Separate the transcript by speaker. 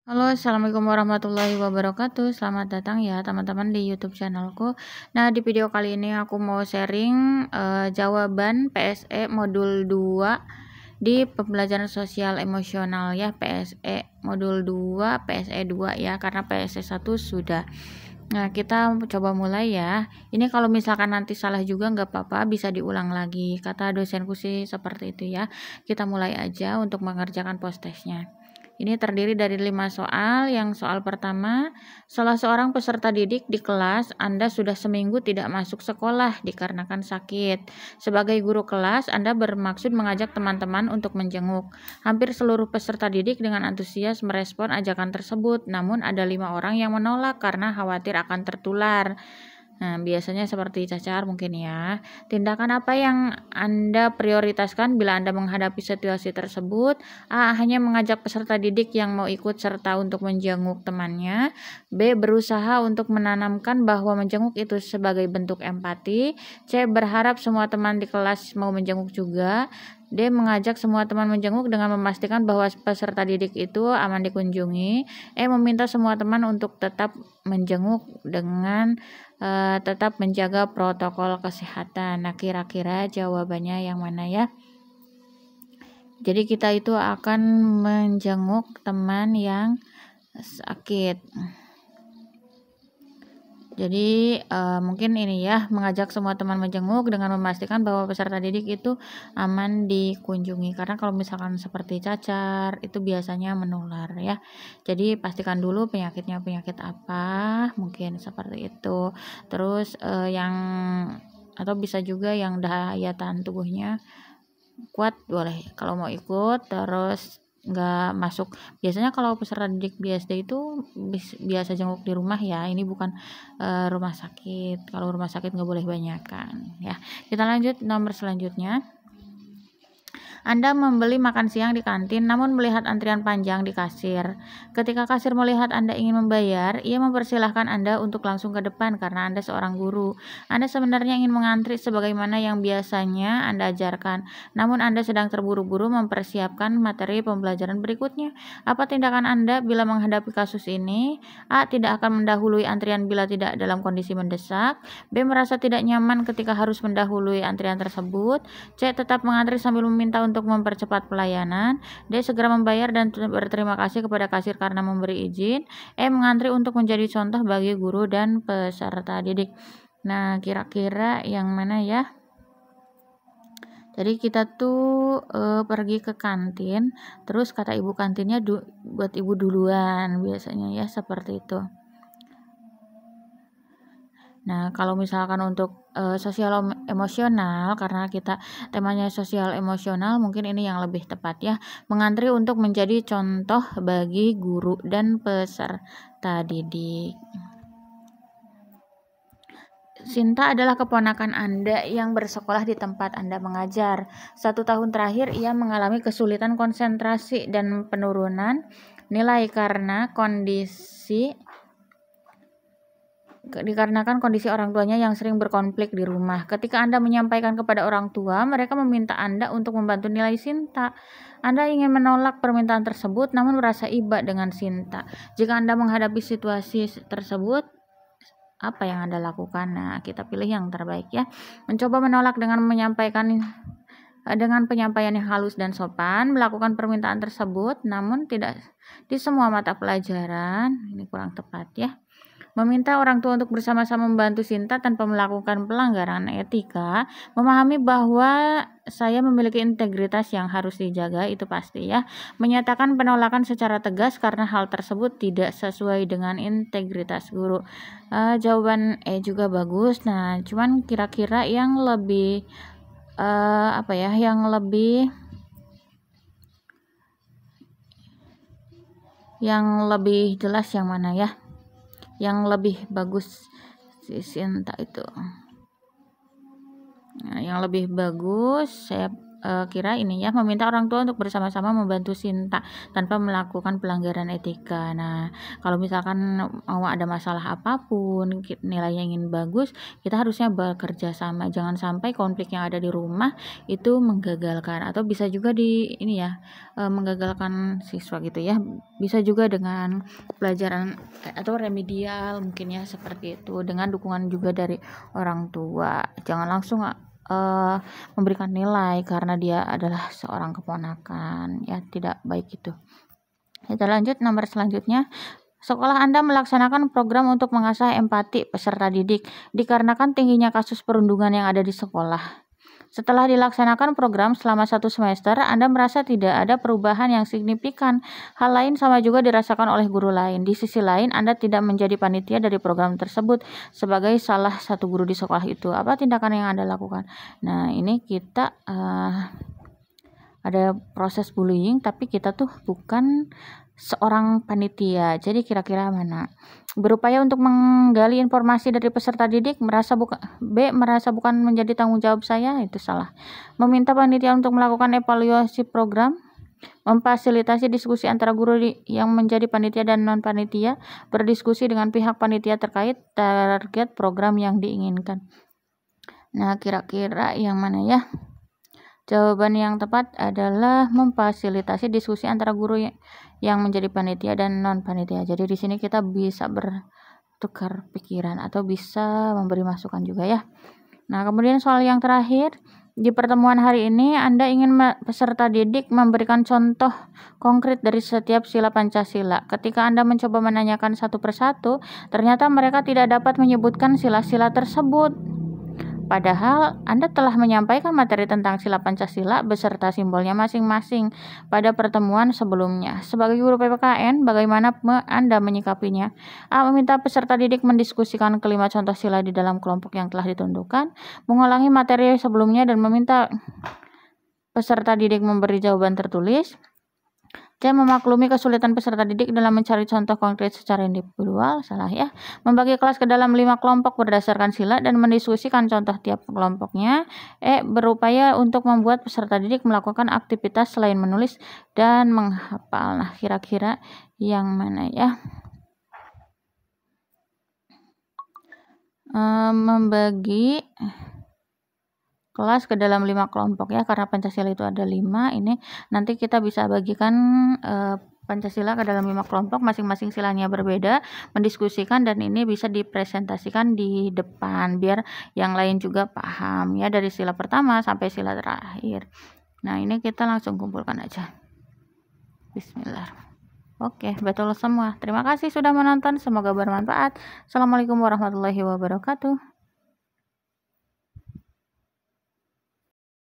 Speaker 1: Halo, assalamualaikum warahmatullahi wabarakatuh. Selamat datang ya teman-teman di YouTube channelku. Nah, di video kali ini aku mau sharing jawaban PSE modul 2 di pembelajaran sosial emosional ya, PSE modul 2, PSE 2 ya, karena PSE 1 sudah. Nah, kita coba mulai ya. Ini kalau misalkan nanti salah juga nggak apa-apa, bisa diulang lagi. Kata dosenku sih seperti itu ya. Kita mulai aja untuk mengerjakan post-testnya. Ini terdiri dari 5 soal. Yang soal pertama, salah seorang peserta didik di kelas Anda sudah seminggu tidak masuk sekolah dikarenakan sakit. Sebagai guru kelas, Anda bermaksud mengajak teman-teman untuk menjenguk. Hampir seluruh peserta didik dengan antusias merespon ajakan tersebut, namun ada 5 orang yang menolak karena khawatir akan tertular. Nah, biasanya seperti cacar mungkin ya. Tindakan apa yang Anda prioritaskan bila Anda menghadapi situasi tersebut? A. Hanya mengajak peserta didik yang mau ikut serta untuk menjenguk temannya. B. Berusaha untuk menanamkan bahwa menjenguk itu sebagai bentuk empati. C. Berharap semua teman di kelas mau menjenguk juga. D. Mengajak semua teman menjenguk dengan memastikan bahwa peserta didik itu aman dikunjungi. E. Meminta semua teman untuk tetap menjenguk dengan tetap menjaga protokol kesehatan. Nah, kira-kira jawabannya yang mana ya? Jadi kita itu akan menjenguk teman yang sakit. Jadi mungkin ini ya, mengajak semua teman menjenguk dengan memastikan bahwa peserta didik itu aman dikunjungi. Karena kalau misalkan seperti cacar itu biasanya menular ya. Jadi pastikan dulu penyakitnya penyakit apa, mungkin seperti itu. Terus atau bisa juga yang daya tahan tubuhnya kuat boleh kalau mau ikut. Terus nggak masuk, biasanya kalau peserta didik BSD itu biasa jenguk di rumah ya, ini bukan rumah sakit. Kalau rumah sakit nggak boleh banyakan ya. Kita lanjut nomor selanjutnya. Anda membeli makan siang di kantin namun melihat antrian panjang di kasir. Ketika kasir melihat Anda ingin membayar, ia mempersilahkan Anda untuk langsung ke depan karena Anda seorang guru. Anda sebenarnya ingin mengantri sebagaimana yang biasanya Anda ajarkan, namun Anda sedang terburu-buru mempersiapkan materi pembelajaran berikutnya. Apa tindakan Anda bila menghadapi kasus ini? A. Tidak akan mendahului antrian bila tidak dalam kondisi mendesak. B. Merasa tidak nyaman ketika harus mendahului antrian tersebut. C. Tetap mengantri sambil meminta untuk mempercepat pelayanan. D. Segera membayar dan berterima kasih kepada kasir karena memberi izin. E. Mengantri untuk menjadi contoh bagi guru dan peserta didik. Nah, kira-kira yang mana ya? Jadi kita tuh pergi ke kantin, terus kata ibu kantinnya buat ibu duluan, biasanya ya seperti itu. Nah, kalau misalkan untuk sosial emosional, karena kita temanya sosial emosional, mungkin ini yang lebih tepat ya. Mengantri untuk menjadi contoh bagi guru dan peserta didik. Sinta adalah keponakan Anda yang bersekolah di tempat Anda mengajar. 1 tahun terakhir ia mengalami kesulitan konsentrasi dan penurunan nilai dikarenakan kondisi orang tuanya yang sering berkonflik di rumah. Ketika Anda menyampaikan kepada orang tua, mereka meminta Anda untuk membantu nilai Sinta. Anda ingin menolak permintaan tersebut namun merasa iba dengan Sinta. Jika Anda menghadapi situasi tersebut, apa yang Anda lakukan? Nah, kita pilih yang terbaik ya. Mencoba menolak dengan penyampaian yang halus dan sopan, melakukan permintaan tersebut namun tidak di semua mata pelajaran. Ini kurang tepat ya. Meminta orang tua untuk bersama-sama membantu Sinta tanpa melakukan pelanggaran etika, memahami bahwa saya memiliki integritas yang harus dijaga, itu pasti ya. Menyatakan penolakan secara tegas karena hal tersebut tidak sesuai dengan integritas guru. Jawaban E juga bagus. Nah, cuman kira-kira yang lebih yang lebih jelas yang mana ya? Yang lebih bagus si Sinta itu. Nah, yang lebih bagus saya kira ini ya, meminta orang tua untuk bersama-sama membantu Sinta tanpa melakukan pelanggaran etika. Nah, kalau misalkan mau ada masalah apapun, nilainya ingin bagus, kita harusnya bekerja sama. Jangan sampai konflik yang ada di rumah itu menggagalkan, atau bisa juga di ini ya, menggagalkan siswa gitu ya. Bisa juga dengan pelajaran atau remedial mungkin ya, seperti itu, dengan dukungan juga dari orang tua. Jangan langsung memberikan nilai karena dia adalah seorang keponakan, ya tidak baik itu. Kita lanjut nomor selanjutnya. Sekolah Anda melaksanakan program untuk mengasah empati peserta didik dikarenakan tingginya kasus perundungan yang ada di sekolah. Setelah dilaksanakan program selama 1 semester, Anda merasa tidak ada perubahan yang signifikan. Hal lain sama juga dirasakan oleh guru lain. Di sisi lain, Anda tidak menjadi panitia dari program tersebut sebagai salah satu guru di sekolah itu. Apa tindakan yang Anda lakukan? Nah, ini kita ada proses bullying, tapi kita tuh bukan seorang panitia. Jadi kira-kira mana? Berupaya untuk menggali informasi dari peserta didik, merasa bukan menjadi tanggung jawab saya, itu salah. Meminta panitia untuk melakukan evaluasi program, memfasilitasi diskusi antara guru yang menjadi panitia dan non panitia, berdiskusi dengan pihak panitia terkait target program yang diinginkan. Nah, kira-kira yang mana ya? Jawaban yang tepat adalah memfasilitasi diskusi antara guru yang menjadi panitia dan non panitia. Jadi di sini kita bisa bertukar pikiran atau bisa memberi masukan juga ya. Nah, kemudian soal yang terakhir, di pertemuan hari ini Anda ingin peserta didik memberikan contoh konkret dari setiap sila Pancasila. Ketika Anda mencoba menanyakan satu persatu, ternyata mereka tidak dapat menyebutkan sila-sila tersebut. Padahal Anda telah menyampaikan materi tentang sila Pancasila beserta simbolnya masing-masing pada pertemuan sebelumnya. Sebagai guru PPKN, bagaimana Anda menyikapinya? A. Meminta peserta didik mendiskusikan kelima contoh sila di dalam kelompok yang telah ditentukan, mengulangi materi sebelumnya dan meminta peserta didik memberi jawaban tertulis. C. Memaklumi kesulitan peserta didik dalam mencari contoh konkret secara individual, salah ya. Membagi kelas ke dalam 5 kelompok berdasarkan sila dan mendiskusikan contoh tiap kelompoknya. E. Berupaya untuk membuat peserta didik melakukan aktivitas selain menulis dan menghafal. Nah, kira-kira yang mana ya? Membagi kelas ke dalam 5 kelompok ya, karena Pancasila itu ada 5. Ini nanti kita bisa bagikan Pancasila ke dalam 5 kelompok, masing-masing silanya berbeda, mendiskusikan, dan ini bisa dipresentasikan di depan biar yang lain juga paham ya, dari sila pertama sampai sila terakhir. Nah, ini kita langsung kumpulkan aja. Bismillah. Oke, betul semua. Terima kasih sudah menonton, semoga bermanfaat. Assalamualaikum warahmatullahi wabarakatuh.